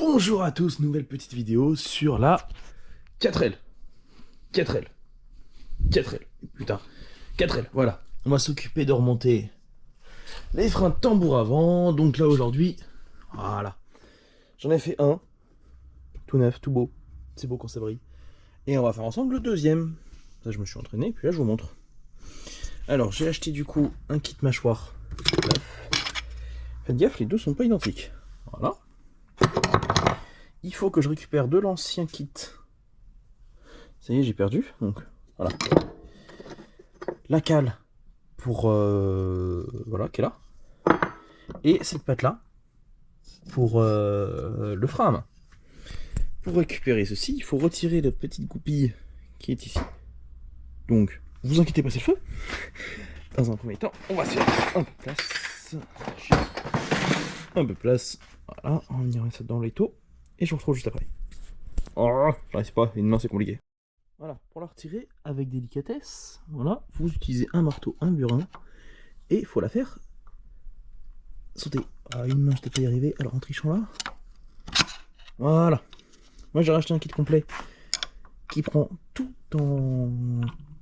Bonjour à tous, nouvelle petite vidéo sur la 4L. 4L. 4L. Putain. 4L, voilà. On va s'occuper de remonter les freins de tambour avant. Donc là aujourd'hui, voilà. J'en ai fait un. Tout neuf, tout beau. C'est beau quand ça brille. Et on va faire ensemble le deuxième. Ça je me suis entraîné, puis là je vous montre. Alors j'ai acheté du coup un kit mâchoire. Faites gaffe, les deux sont pas identiques. Voilà. Il faut que je récupère de l'ancien kit. Ça y est, j'ai perdu. Donc voilà. La cale pour voilà, qui est là. Et cette patte là pour le frein à main. Pour récupérer ceci, il faut retirer la petite goupille qui est ici. Donc, vous inquiétez pas, c'est le feu. Dans un premier temps, on va se faire un peu de place. Un peu de place. Voilà, on y remet ça dans l'étau. Et je vous retrouve juste après. Oh, j'arrive pas, une main c'est compliqué. Voilà, pour la retirer avec délicatesse, voilà, vous utilisez un marteau, un burin, et il faut la faire sauter. Ah, une main, je t'ai pas y arrivé, alors en trichant là. Voilà. Moi j'ai racheté un kit complet qui prend tout en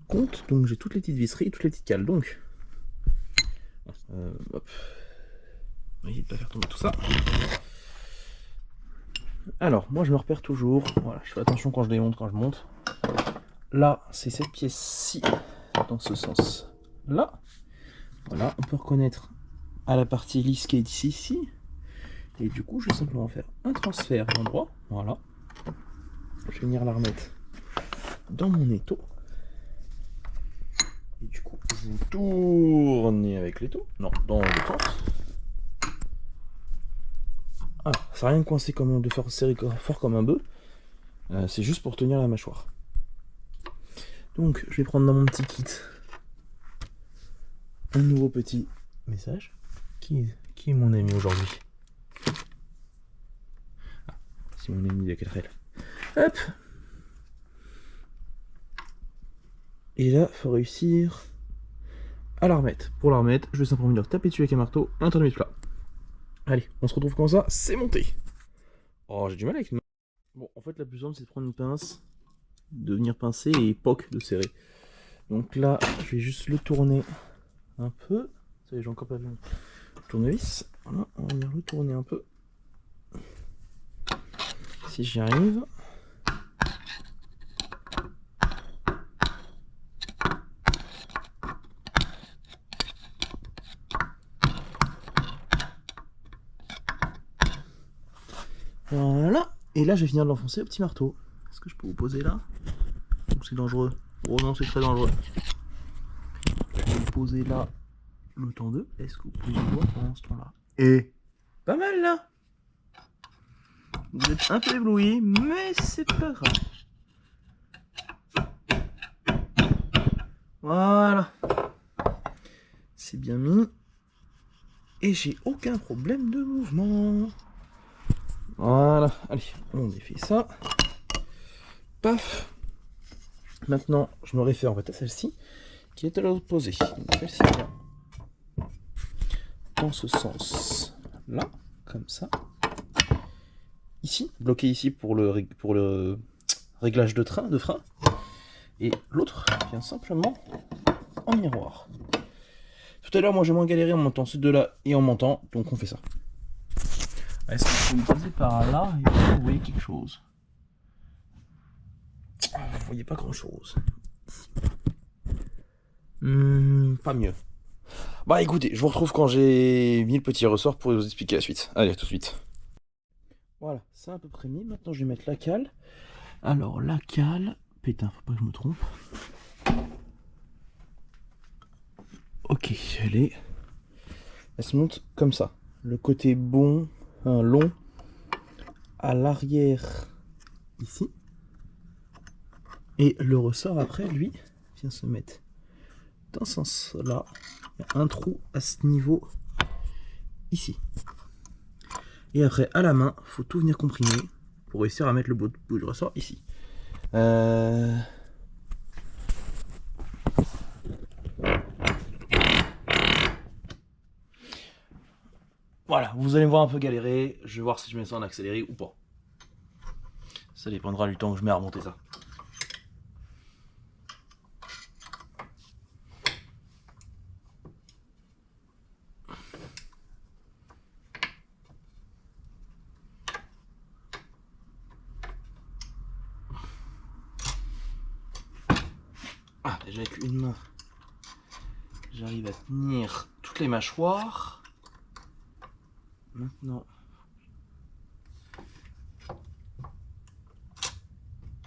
compte, donc j'ai toutes les petites visseries et toutes les petites cales, donc. Hop. Essayez de pas faire tomber tout ça. Alors, moi je me repère toujours, voilà, je fais attention quand je démonte, quand je monte. Là, c'est cette pièce-ci, dans ce sens-là. Voilà, on peut reconnaître à la partie lisse qui est ici. Et du coup, je vais simplement faire un transfert d'endroit. Voilà. Je vais venir la remettre dans mon étau. Et du coup, vous tournez avec l'étau. Non, dans le sens. Ah, ça n'a rien de coincé comme de faire serrer fort comme un bœuf. C'est juste pour tenir la mâchoire. Donc, je vais prendre dans mon petit kit un nouveau petit message. Qui est mon ami aujourd'hui? Ah, c'est mon ami de 4L. Hop! Et là, il faut réussir à la remettre. Pour la remettre, je vais simplement venir taper dessus avec un marteau, un tournevis plat. Allez, on se retrouve comme ça, c'est monté. Oh, j'ai du mal avec une main. Bon, en fait, la plus simple, c'est de prendre une pince, de venir pincer et poc, de serrer. Donc là, je vais juste le tourner un peu. Ça y est, j'ai encore pas vu le tournevis. Voilà, on va venir le tourner un peu. Si j'y arrive. Voilà. Et là, je vais finir de l'enfoncer au petit marteau. Est-ce que je peux vous poser là? Ou c'est dangereux? Oh non, c'est très dangereux. Je vais le poser là le temps de. Est-ce que vous pouvez voir pendant ce temps-là? Et pas mal là. Vous êtes un peu ébloui, mais c'est pas grave. Voilà. C'est bien mis. Et j'ai aucun problème de mouvement. Voilà. Allez, on défait ça. Paf. Maintenant, je me réfère en fait à celle-ci qui est à l'opposé. Celle-ci vient dans ce sens-là, comme ça. Ici, bloqué ici pour le réglage de frein. Et l'autre vient simplement en miroir. Tout à l'heure, moi j'ai moins galéré en montant ces deux-là et en montant, donc on fait ça. Est-ce que je peux me poser par là et vous voyez quelque chose? Vous voyez pas grand-chose. Pas mieux. Bah écoutez, je vous retrouve quand j'ai mis le petit ressort pour vous expliquer la suite. Allez, à tout de suite. Voilà, c'est à peu près mis. Maintenant, je vais mettre la cale. Alors, la cale... Putain, faut pas que je me trompe. Ok, elle se monte comme ça. Le côté bon, long, à l'arrière, ici. Et le ressort, après, lui, vient se mettre dans ce sens-là. Il y a un trou à ce niveau, ici. Et après, à la main, il faut tout venir comprimer pour réussir à mettre le bout du ressort ici. Voilà, vous allez me voir un peu galérer. Je vais voir si je mets ça en accéléré ou pas. Ça dépendra du temps que je mets à remonter ça. Ah, déjà avec une main, j'arrive à tenir toutes les mâchoires. Maintenant,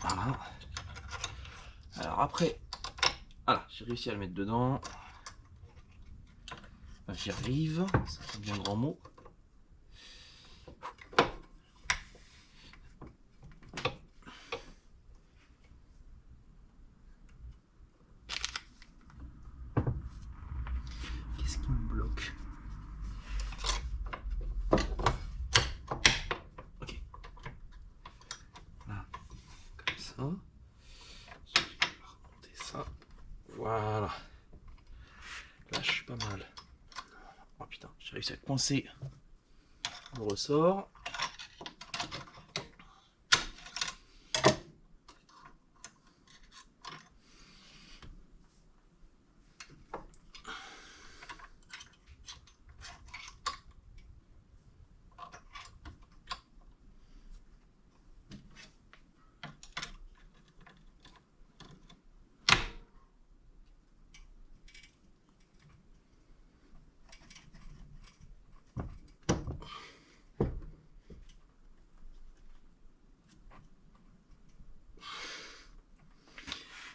voilà. Alors après, voilà, j'ai réussi à le mettre dedans. Enfin, j'y arrive, c'est bien grand mot. Qu'est-ce qui me bloque? Ok. Là, comme ça. Je vais remonter ça. Voilà. Là, je suis pas mal. Oh putain, j'ai réussi à coincer le ressort.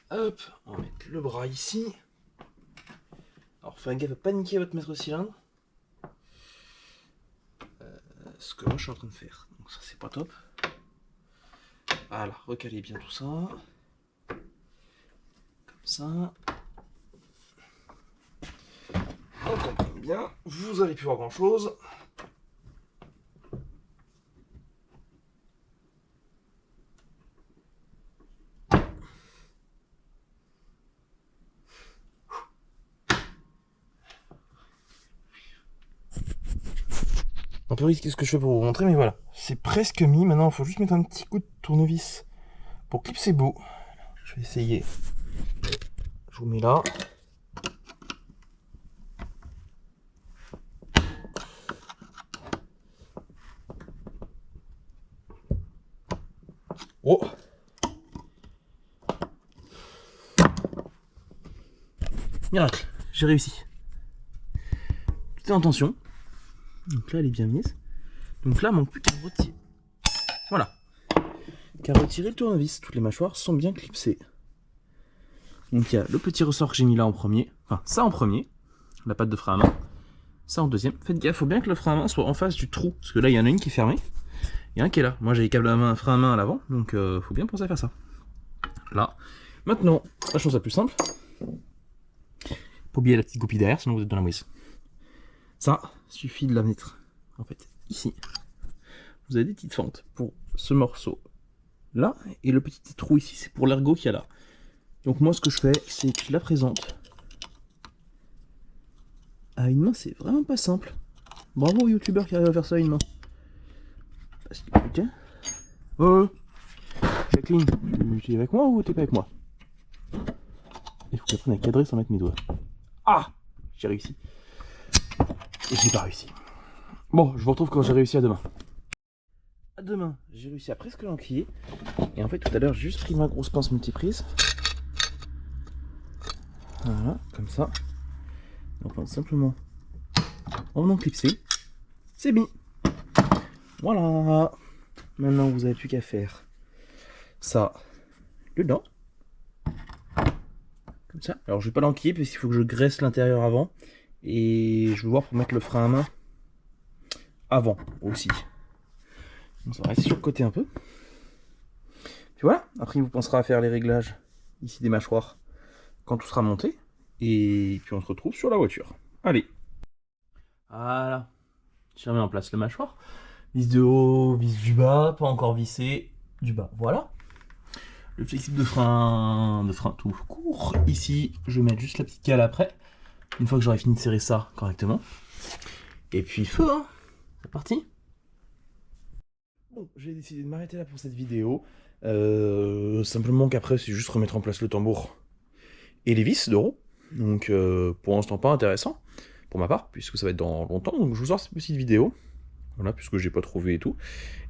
Hop, on va mettre le bras ici. Alors faites gaffe à paniquer votre maître cylindre. Ce que moi je suis en train de faire. Donc ça c'est pas top. Voilà, recalez bien tout ça. Comme ça. On comprend bien. Vous allez plus voir grand chose. Un peu risqué ce que je fais pour vous montrer, mais voilà. C'est presque mis. Maintenant, il faut juste mettre un petit coup de tournevis pour clipser beau. Je vais essayer. Je vous mets là. Oh! Miracle, j'ai réussi. Tout est en tension. Donc là, elle est bien mise. Donc là, il manque plus qu'à retirer. Voilà. Qu'à retirer le tournevis. Toutes les mâchoires sont bien clipsées. Donc il y a le petit ressort que j'ai mis là en premier. Enfin, ça en premier. La patte de frein à main. Ça en deuxième. Faites gaffe, faut bien que le frein à main soit en face du trou. Parce que là, il y en a une qui est fermée. Il y a un qui est là. Moi, j'ai les câbles à main, frein à main à l'avant. Donc faut bien penser à faire ça. Là. Maintenant, la chose la plus simple. Pas oublier la petite goupille derrière, sinon vous êtes dans la mouise. Ça, suffit de la mettre, en fait, ici. Vous avez des petites fentes pour ce morceau là, et le petit trou ici, c'est pour l'ergot qu'il y a là. Donc moi, ce que je fais, c'est que je la présente à une main. C'est vraiment pas simple. Bravo aux youtubeurs qui arrivent à faire ça à une main. Parce que, putain. Oh, Jacqueline, tu es avec moi ou t'es pas avec moi? Il faut que j'apprenne à cadrer sans mettre mes doigts. Ah, j'ai réussi. Et j'ai pas réussi. Bon, je vous retrouve quand j'ai réussi à demain. À demain, j'ai réussi à presque l'enquiller. Et en fait, tout à l'heure, j'ai juste pris ma grosse pince multiprise. Voilà, comme ça. Enfin, simplement, en venant clipser, c'est mis. Voilà. Maintenant, vous n'avez plus qu'à faire ça dedans. Comme ça. Alors, je vais pas l'enquiller parce qu'il faut que je graisse l'intérieur avant. Et je vais voir pour mettre le frein à main avant aussi. Donc, ça va rester sur le côté un peu. Puis voilà. Après, il vous pensera à faire les réglages ici des mâchoires quand tout sera monté. Et puis, on se retrouve sur la voiture. Allez. Voilà. J'ai remis en place le mâchoire. Vis de haut, vis du bas, pas encore vissé, du bas. Voilà. Le flexible de frein tout court. Ici, je vais mettre juste la petite cale après. Une fois que j'aurai fini de serrer ça correctement. Et puis feu, hein. C'est parti. Bon, j'ai décidé de m'arrêter là pour cette vidéo. Simplement qu'après, c'est juste remettre en place le tambour et les vis de roue. Donc, pour l'instant, pas intéressant, pour ma part, puisque ça va être dans longtemps. Donc, je vous sors cette petite vidéo. Voilà, puisque j'ai pas trouvé et tout.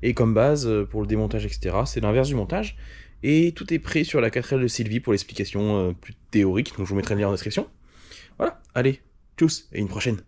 Et comme base, pour le démontage, etc., c'est l'inverse du montage. Et tout est prêt sur la 4L de Sylvie pour l'explication plus théorique. Donc, je vous mettrai le lien en description. Voilà, allez, tchuss, et une prochaine.